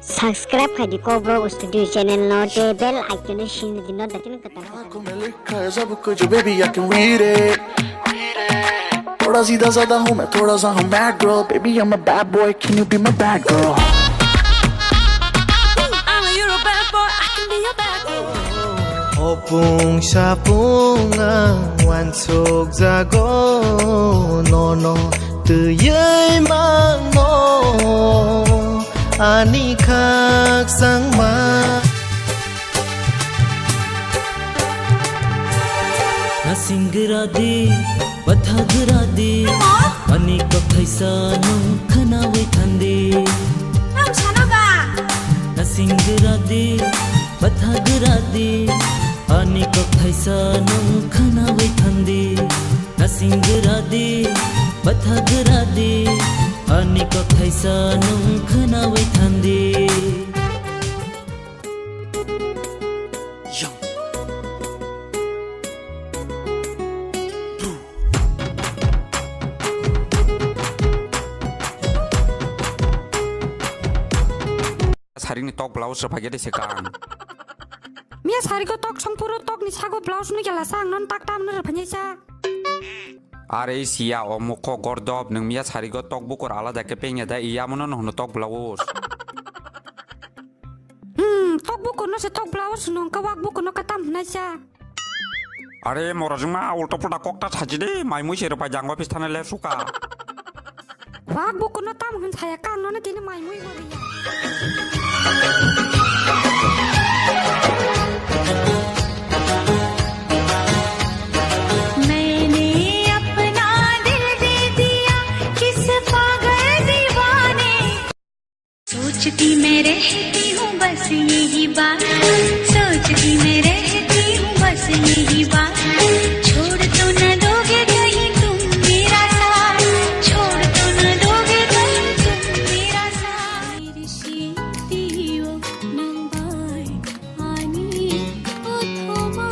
Subscribe kadi Cobra Studio channel no te bell icon shin dino datin kata है सब कुछ baby I can read it थोड़ा सीधा साधा हूँ मैं थोड़ा सा हूँ bad girl baby I'm a bad boy can you be my bad girl You're a bad boy I can be your bad girl Opung sapunga wan sok jago nono tu yai mang no ani khak sang ma na singira di bathagra di ani ko thaisa nu khana wai thandi Nam chana ba na singira di bathagra di ani ko thaisa nu khana wai thandi na singira di bathagra di ani ko thaisa nu khana wai thandi 사리니 떡 블라우스 파게 되세까 Mia sari ko tok songpuro tok ni sago blouse ni kala sang non tak tam nur phanyesa আরে সিয়া ও মুখ গর্দব নং মিয়া সারিগো তক বুকর আলাদা কে পেঙে দা ইয়া মন নহন তক blouse tok bu kono se tok blouse nong ka wak bu kono katam phanyesa আরে মরজমা উল্টো পুল্টা ককটা সাজি দে মাই মুই সেরপা জাঙ্গ পিস্তানে লে সুকা wak bu kono tam hun saya kan non na tini mai mui moriya सोचती मैं रहती हूँ बस यही बात सोचती मैं रहती हूँ बस यही बात छोड़ तो न दोगे कहीं तुम मेरा साथ छोड़ तो न दोगे कहीं तुम मेरा साथ शीतियो नंबाई आनी अथवा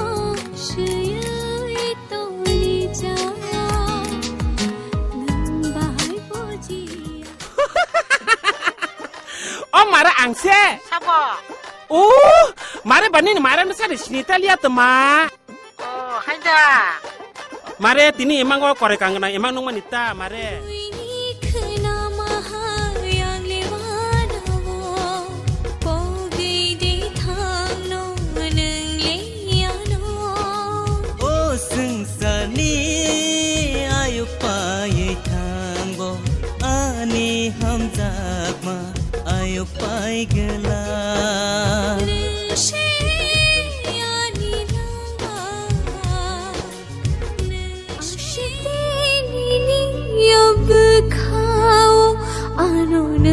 शयई तो निजा नंबाई Bojia Oh mara angse Sabo. Oh mare banin mara nusa de snita lihat ma Oh, haida. mare tini emang go kore kangna emang nung manita mare लिखना महायां लेवानावो पोगे दे थांगनो नंगलेयानो o sengsani ayu paye thangbo ani hamjak ma ayu pai gela ऋषि यानी लगा नशिते नीनी अब खाओ आनो न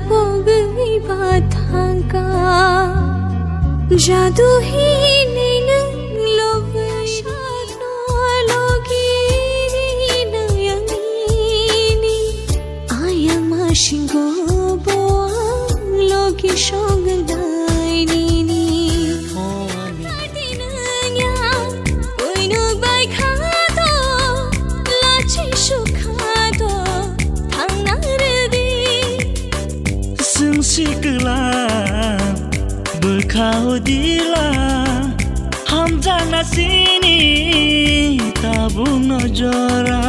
पोगई बाथांका जादू ही नहीं लोभ शानो लोगी नयनी आया माशिंगो बोang logi shong daini ni dinanya uinu bai khado lachi shukhado thangnardi sungsi kela berkau dila hamjana sini tabung nojora